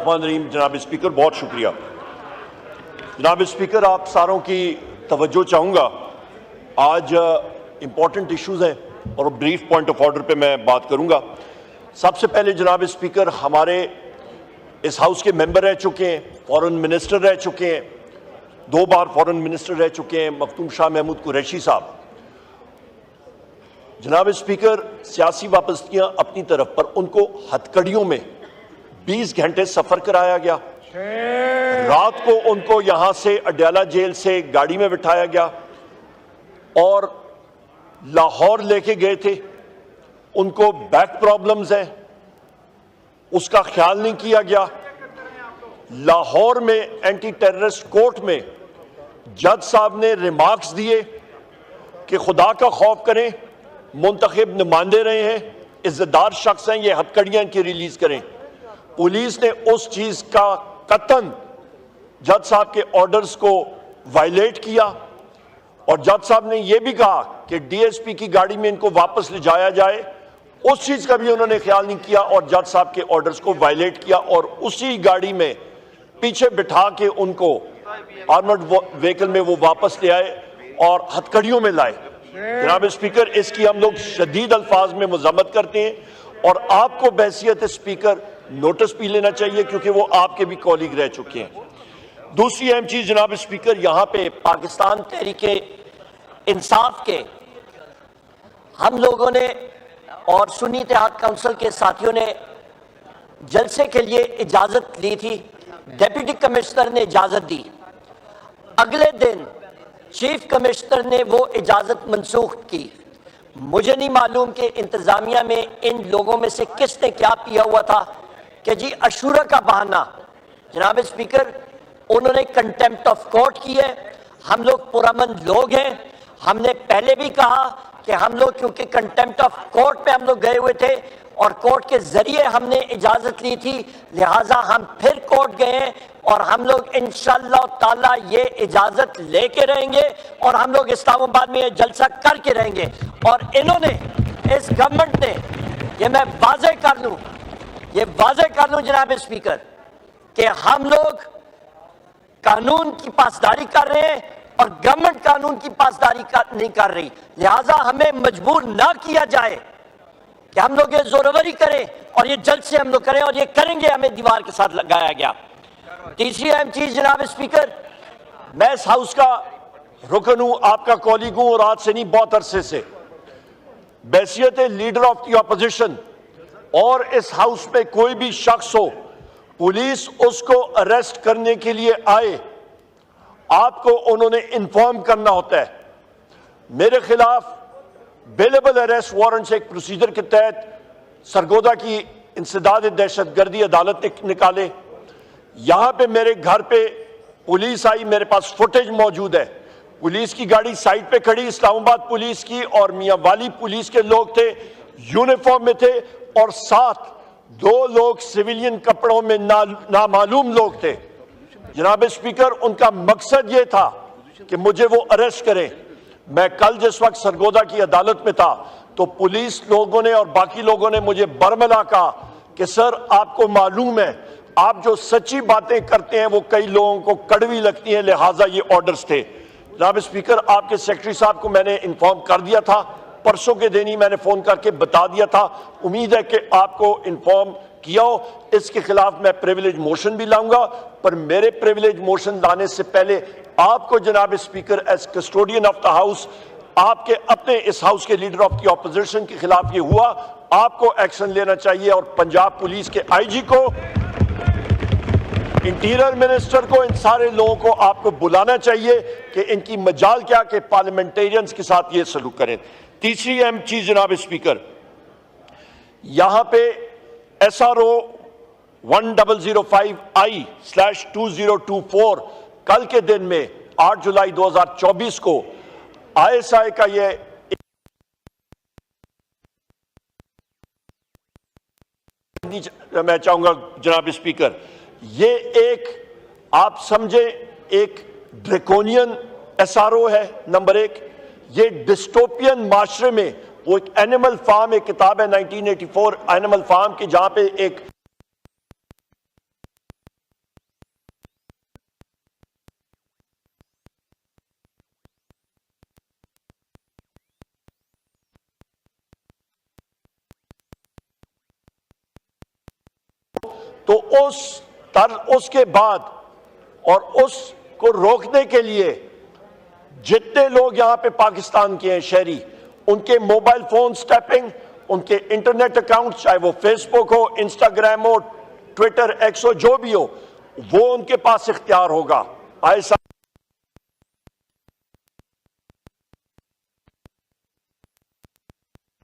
बिस्मिल्लाहिर्रहमानिर्रहीम। जनाब स्पीकर, बहुत शुक्रिया। जनाब स्पीकर, आप सारों की तवज्जो चाहूँगा। आज इम्पॉर्टेंट इश्यूज़ हैं और ब्रीफ पॉइंट ऑफ ऑर्डर पे मैं बात करूँगा। सबसे पहले जनाब स्पीकर, हमारे इस हाउस के मेंबर रह चुके हैं, फॉरेन मिनिस्टर रह चुके हैं, 2 बार फॉरेन मिनिस्टर रह चुके हैं, मखदूम शाह महमूद कुरैशी साहब। जनाब स्पीकर, सियासी वापस्तियाँ अपनी तरफ पर उनको हथकड़ियों में 20 घंटे सफर कराया गया। रात को उनको यहां से अडयाला जेल से गाड़ी में बिठाया गया और लाहौर लेके गए थे। उनको बैक प्रॉब्लम्स हैं, उसका ख्याल नहीं किया गया। लाहौर में एंटी टेररिस्ट कोर्ट में जज साहब ने रिमार्क्स दिए कि खुदा का खौफ करें, मुंतखब नुमाइंदे रहे हैं, इज्जतदार शख्स हैं, ये हथकड़ियां इनकी रिलीज करें। पुलिस ने उस चीज का कतन जज साहब के ऑर्डर्स को वायलेट किया और जज साहब ने यह भी कहा कि डीएसपी की गाड़ी में इनको वापस ले जाया जाए। उस चीज का भी उन्होंने ख्याल नहीं किया और जज साहब के ऑर्डर्स को वायलेट किया और उसी गाड़ी में पीछे बिठा के उनको आर्मर्ड व्हीकल में वो वापस ले आए और हथकड़ियों में लाए। जनाब स्पीकर, इसकी हम लोग शदीद अल्फाज में मज़म्मत करते हैं और आपको बहसियत स्पीकर नोटिस भी लेना चाहिए क्योंकि वो आपके भी कॉलीग रह चुके हैं। दूसरी अहम चीज जनाब स्पीकर, यहां पे पाकिस्तान तहरीके इंसाफ के हम लोगों ने और सुन्नी इत्तेहाद काउंसिल के साथियों ने जलसे के लिए इजाजत ली थी। डिप्टी कमिश्नर ने इजाजत दी, अगले दिन चीफ कमिश्नर ने वो इजाजत मनसूख की। मुझे नहीं मालूम कि इंतजामिया में इन लोगों में से किसने क्या पिया हुआ था कि जी अशूरा का बहाना। जनाब स्पीकर, उन्होंने कंटेम्प्ट ऑफ कोर्ट की है। हम लोग पुरअमन लोग हैं। हमने पहले भी कहा कि हम लोग क्योंकि कंटेम्प्ट ऑफ कोर्ट पे हम लोग गए हुए थे और कोर्ट के जरिए हमने इजाजत ली थी, लिहाजा हम फिर कोर्ट गए और हम लोग इंशाअल्लाह ताला ये इजाजत लेके रहेंगे और हम लोग इस्लामाबाद में ये जलसा करके रहेंगे। और इन्होंने, इस गवर्नमेंट ने, ये मैं वाजे कर लूं जनाब स्पीकर कि हम लोग कानून की पासदारी कर रहे हैं और गवर्नमेंट कानून की पासदारी नहीं कर रही। लिहाजा हमें मजबूर ना किया जाए कि हम लोग ये जोरवरी करें और ये जल्द से हम लोग करें और ये करेंगे, हमें दीवार के साथ लगाया गया। तीसरी अहम चीज जनाब स्पीकर, मैं इस हाउस का रुकन हूं, आपका कॉलीग हूं और आज से नहीं बहुत अरसे से बैसियत लीडर ऑफ द ऑपोजिशन और इस हाउस में कोई भी शख्स हो, पुलिस उसको अरेस्ट करने के लिए आए, आपको उन्होंने इन्फॉर्म करना होता है। मेरे खिलाफ बेलेबल अरेस्ट वारंट एक प्रोसीजर के तहत सरगोदा की इंसदाद दहशतगर्दी अदालत ने निकाले। यहां पे मेरे घर पे पुलिस आई, मेरे पास फुटेज मौजूद है। पुलिस की गाड़ी साइड पे खड़ी, इस्लामाबाद पुलिस की और मियां वाली पुलिस के लोग थे, यूनिफॉर्म में थे और साथ 2 लोग सिविलियन कपड़ों में नामालूम लोग थे। जनाब स्पीकर, उनका मकसद ये था कि मुझे वो अरेस्ट करें। मैं कल जिस वक्त सरगोदा की अदालत में था तो पुलिस लोगों ने और बाकी लोगों ने मुझे बरमला कहा कि सर, आपको मालूम है आप जो सच्ची बातें करते हैं वो कई लोगों को कड़वी लगती हैं, लिहाजा ये ऑर्डर्स थे। जनाब स्पीकर, आपके सेक्रेटरी साहब को मैंने इन्फॉर्म कर दिया था, परसों के दिन ही मैंने फोन करके बता दिया था। उम्मीद है कि आपको इन्फॉर्म किया हो। इसके खिलाफ मैं प्रिविलेज मोशन भी लाऊंगा, पर मेरे प्रिविलेज मोशन लाने से पहले आपको जनाब speaker as custodian of the house, आपके अपने इस हाउस के लीडर ऑफ द ऑपोजिशन के खिलाफ ये हुआ, आपको एक्शन लेना चाहिए और पंजाब पुलिस के आईजी को, इंटीरियर मिनिस्टर को, इन सारे लोगों को आपको बुलाना चाहिए कि इनकी मजाल क्या कि पार्लियामेंटेरियंस के साथ ये सलूक करें। तीसरी अहम चीज जनाब स्पीकर, यहां पे SRO 1005I/2024 कल के दिन में 8 जुलाई 2024 को ISI का ये मैं चाहूंगा जनाब स्पीकर, ये एक आप समझे एक ड्रैकोनियन SRO है। नंबर 1, ये डिस्टोपियन माशरे में वो एक एनिमल फार्म, एक किताब है 1984 एनिमल फार्म की, जहां पे एक तो उसके बाद और उसको रोकने के लिए जितने लोग यहां पे पाकिस्तान के हैं शहरी, उनके मोबाइल फोन टैपिंग, उनके इंटरनेट अकाउंट, चाहे वो फेसबुक हो, इंस्टाग्राम हो, ट्विटर, एक्स हो, जो भी हो, वो उनके पास इख्तियार होगा। ऐसा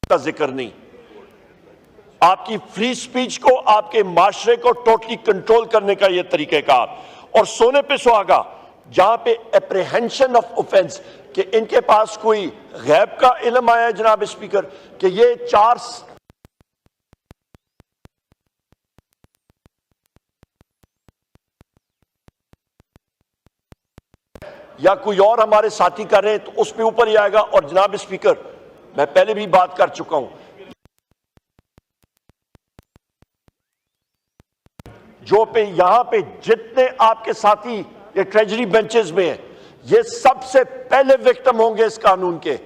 का जिक्र नहीं। आपकी फ्री स्पीच को, आपके माशरे को टोटली कंट्रोल करने का यह तरीकेकार, और सोने पे सुहागा जहां पे एप्रीहेंशन ऑफ ऑफेंस कि इनके पास कोई गैब का इल्म आया है जनाब स्पीकर कि ये 4 या कोई और हमारे साथी कर रहे हैं तो उस पे ऊपर ही आएगा। और जनाब स्पीकर, मैं पहले भी बात कर चुका हूं, जो पे यहां पे जितने आपके साथी ये ट्रेजरी बेंचेस में हैं, ये सबसे पहले विक्टिम होंगे इस कानून के।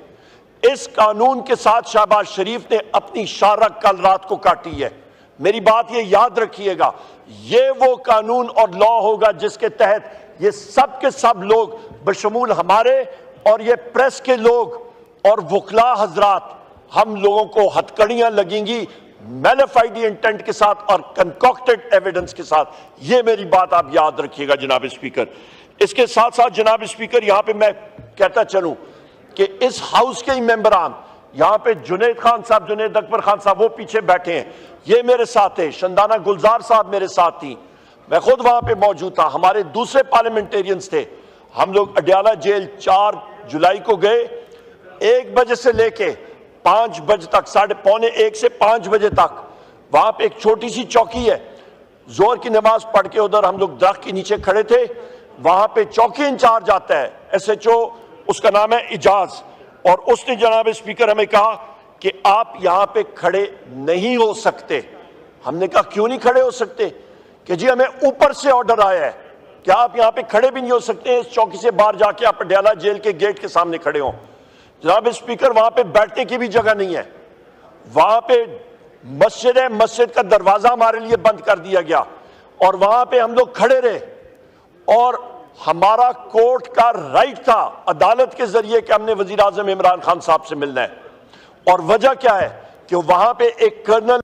इस कानून के साथ शहबाज शरीफ ने अपनी शारक कल रात को काटी है। मेरी बात ये याद रखिएगा, ये वो कानून और लॉ होगा जिसके तहत ये सब के सब लोग बशमूल हमारे और ये प्रेस के लोग और वकला हजरात, हम लोगों को हथकड़ियां लगेंगी मैलिफाइड इंटेंट के साथ और कंकॉक्टेड एविडेंस के साथ। ये मेरी बात आप याद रखिएगा जनाब स्पीकर। इसके साथ साथ जनाब स्पीकर, यहां पे मैं कहता चलूं कि इस हाउस के ही मेंबरान, यहां पे जुनैद खान साहब, जुनैद अकबर खान साहब, वो पीछे बैठे हैं, ये मेरे साथ है, शंदाना गुलजार साहब मेरे साथ थी, मैं खुद वहां पे मौजूद था, हमारे दूसरे पार्लियामेंटेरियंस थे। हम लोग अडयाला जेल 4 जुलाई को गए, 1 बजे से लेके 5 बजे तक, 1:45 से 5 बजे तक वहां पे एक छोटी सी चौकी है, जोर की नमाज पढ़ के उधर हम लोग दरख्त के नीचे खड़े थे। वहां पे चौकी इंचार्ज आता है, SHO, उसका नाम है इजाज, और उसने जनाब स्पीकर हमें कहा कि आप यहां पे खड़े नहीं हो सकते। हमने कहा क्यों नहीं खड़े हो सकते? कि जी हमें ऊपर से ऑर्डर आया है कि आप यहां पे खड़े भी नहीं हो सकते, इस चौकी से बाहर जाके आप अडयाला जेल के गेट के सामने खड़े हो। जनाब स्पीकर, वहां पे बैठने की भी जगह नहीं है, वहां पे मस्जिद है, मस्जिद का दरवाजा हमारे लिए बंद कर दिया गया और वहां पे हम लोग खड़े रहे। और हमारा कोर्ट का राइट था अदालत के जरिए कि हमने वजीर आजम इमरान खान साहब से मिलना है। और वजह क्या है कि वहां पे एक कर्नल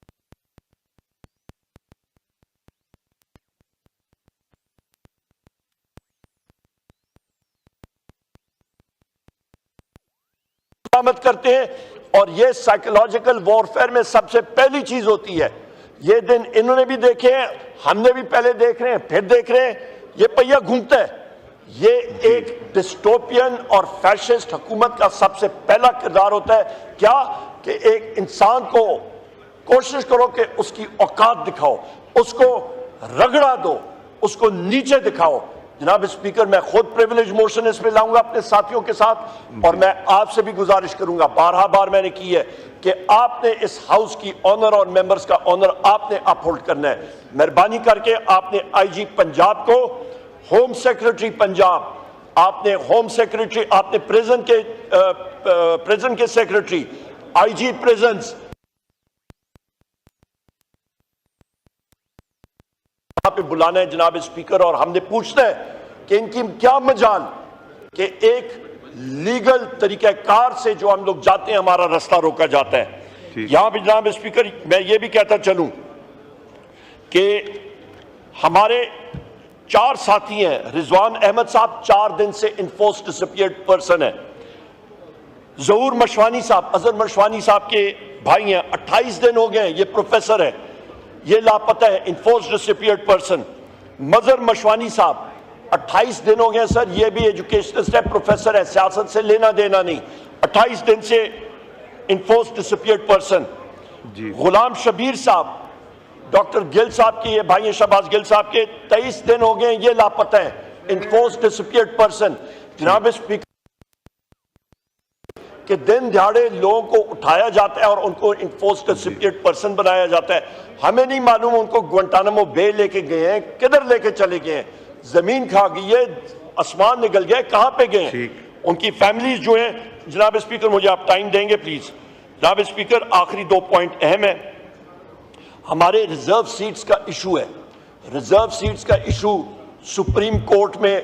करते हैं, और ये साइकोलॉजिकल वॉरफेयर में सबसे पहली चीज होती है। ये दिन इन्होंने भी देखे हैं, हमने भी पहले देख रहे हैं, फिर देख रहे हैं, ये पहिया घूमता है। ये एक डिस्टोपियन और फैशिस्ट हुकूमत का सबसे पहला किरदार होता है क्या कि एक इंसान को कोशिश करो कि उसकी औकात दिखाओ, उसको रगड़ा दो, उसको नीचे दिखाओ। जनाब स्पीकर, मैं खुद प्रिविलेज मोशन इसमें लाऊंगा अपने साथियों के साथ, और मैं आपसे भी गुजारिश करूंगा, बार मैंने की है कि आपने इस हाउस की ऑनर और मेंबर्स का ऑनर आपने अपहोल्ड करना है। मेहरबानी करके आपने IG पंजाब को, होम सेक्रेटरी पंजाब, आपने होम सेक्रेटरी, आपने प्रिजन के सेक्रेटरी, IG प्रिजन्स पे बुलाना है जनाब स्पीकर, और हमने पूछना है कि इनकी क्या मजाल कि एक लीगल तरीकाकार से जो हम लोग जाते हैं हमारा रास्ता रोका जाता है। यहां पे जनाब स्पीकर, मैं ये भी कहता चलूं कि हमारे 4 साथी हैं। रिजवान अहमद साहब 4 दिन से इन्फोर्स डिसअपीयर्ड पर्सन है। जहूर मशवानी साहब, अजहर मशवानी साहब के भाई हैं, 28 दिन हो गए, ये प्रोफेसर है, ये लापता है, इन्फोर्स डिसअपीयर्ड पर्सन। मजहर मशवानी साहब 28 दिन हो गए सर, ये भी एजुकेशनिस्ट है, प्रोफेसर है, सियासत से लेना देना नहीं, 28 दिन से इन्फोर्स डिसअपीयर्ड पर्सन। गुलाम शबीर साहब, डॉक्टर गिल साहब के ये भाई हैं, शहबाज गिल साहब के 23 दिन हो गए, ये लापता है, इन्फोर्स डिसअपीयर्ड पर्सन। जनाब स्पीकर, कि दिन दिहाड़े लोगों को उठाया जाता है और उनको इन्फोर्स डिसअपीयर्ड पर्सन बनाया जाता है। हमें नहीं मालूम उनको ग्वांटानामो बे लेके गए हैं, किधर लेके चले गए हैं, जमीन खा गई है, आसमान निकल गया, कहां पे गए, उनकी फैमिलीज जो हैं। जनाब स्पीकर, मुझे आप टाइम देंगे प्लीज? जनाब स्पीकर, आखिरी 2 पॉइंट अहम है। हमारे रिजर्व सीट्स का इशू है। रिजर्व सीट्स का इशू सुप्रीम कोर्ट में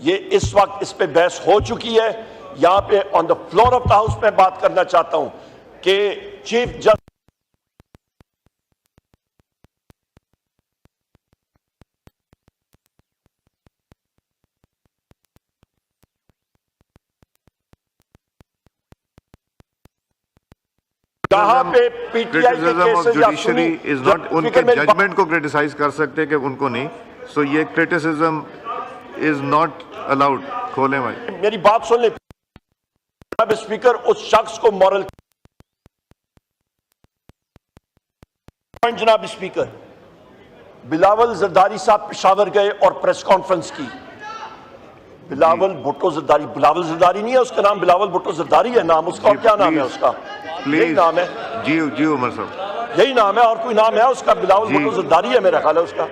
ये इस वक्त इस पे बहस हो चुकी है। यहां पे on the floor of the house में बात करना चाहता हूं कि चीफ जस्टिस जहां पे पीटीआई के केसेस या जुडिशरी इज नॉट उनके जजमेंट को क्रिटिसाइज कर सकते कि उनको नहीं, सो ये क्रिटिसिज्म इज नॉट अलाउड। खोले भाई मेरी बात सुन ले जनाब स्पीकर, उस शख्स को मॉरल जनाब स्पीकर, बिलावल जरदारी साहब पेशावर गए और प्रेस कॉन्फ्रेंस की। बिलावल भुट्टो जरदारी, बिलावल जरदारी नहीं है उसका नाम, बिलावल भुट्टो जरदारी है नाम उसका। और क्या नाम है उसका? यही नाम है जी जी उमर साहब, यही नाम है और कोई नाम है उसका? बिलावल भुट्टो जरदारी है मेरा ख्याल है उसका,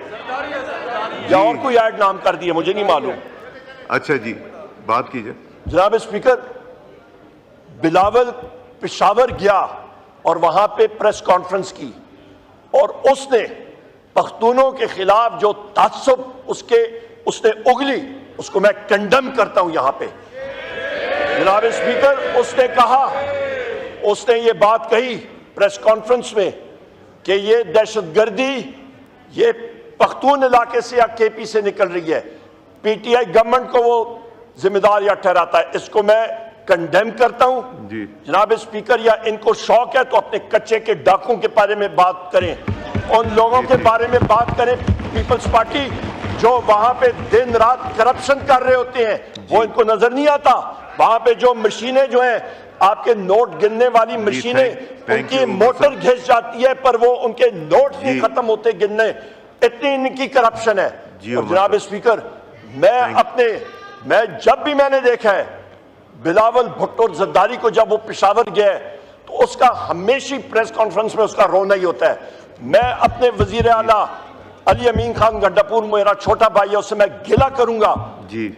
या और कोई ऐड नाम कर दिया मुझे नहीं मालूम। अच्छा जी, बात कीजिए जनाब स्पीकर, बिलावल पेशावर गया और वहां पे प्रेस कॉन्फ्रेंस की और उसने पख्तूनों के खिलाफ जो ताज्जुब उसने उगली, उसको मैं कंडेम करता हूं यहां पे। जनाब स्पीकर, उसने कहा, उसने ये बात कही प्रेस कॉन्फ्रेंस में कि ये दहशतगर्दी ये पख्तून इलाके से या केपी से निकल रही है, पीटीआई गवर्नमेंट को वो जिम्मेदार या ठहराता है। इसको मैं कंडेम करता हूं जी। जनाब स्पीकर, या इनको शौक है तो अपने कच्चे के डाकुओं के बारे में बात करें, उन लोगों के बारे में बात करें पीपल्स पार्टी जो वहां पे दिन रात करप्शन कर रहे होते हैं, वो इनको नजर नहीं आता। वहां पे जो मशीनें जो हैं आपके नोट गिनने वाली मशीनें, उनकी मोटर घिस जाती है पर वो उनके नोट नहीं खत्म होते गिनने, इतनी इनकी करप्शन है। और जनाब स्पीकर, मैं जब भी मैंने देखा है बिलावल भुट्टो जरदारी को, जब वो पेशावर गया तो उसका हमेशा प्रेस कॉन्फ्रेंस में उसका रोना ही होता है। मैं अपने वजीर आला अली अमीन खान गंडापुर, मेरा छोटा भाई है, उससे मैं गिला करूंगा जी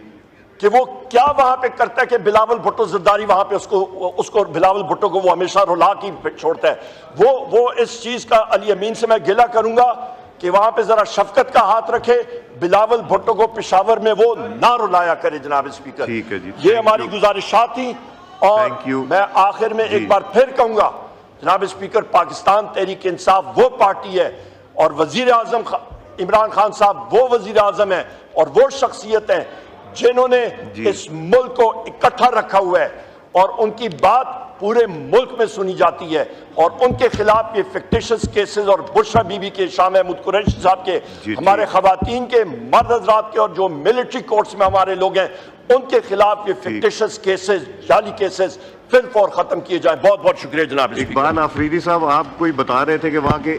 कि वो क्या वहां पे करता है कि बिलावल भुट्टो जरदारी वहां पे उसको बिलावल भुट्टो को वो हमेशा रुला के छोड़ता है। वो इस चीज का अली अमीन से मैं गिला करूंगा कि वहां पे जरा शफकत का हाथ रखे, बिलावल भुट्टो को पेशावर में वो ना रुलाया करे। जनाब स्पीकर, ठीक है जी, ये हमारी गुजारिशात थी। और मैं आखिर में एक बार फिर कहूंगा जनाब स्पीकर, पाकिस्तान तहरीक इंसाफ वो पार्टी है और वजीर आजम इमरान खान साहब वो वजीर आजम है और वो शख्सियत है जिन्होंने इस मुल्क को इकट्ठा रखा हुआ है और उनकी बात पूरे मुल्क में सुनी जाती है। और उनके खिलाफ ये फिक्टिशियस केसेस और बुशरा बीबी के, शाह महमूद कुरैशी साहब के, हमारे खवातीन के, मर्द हजरात के और जो मिलिट्री कोर्ट्स में हमारे लोग हैं, उनके खिलाफ ये फिक्टिशियस केसेस, जाली केसेस फिर खत्म किए जाए। बहुत बहुत शुक्रिया जनाब। इकबाल आफरीदी साहब, आप कोई बता रहे थे कि वहां के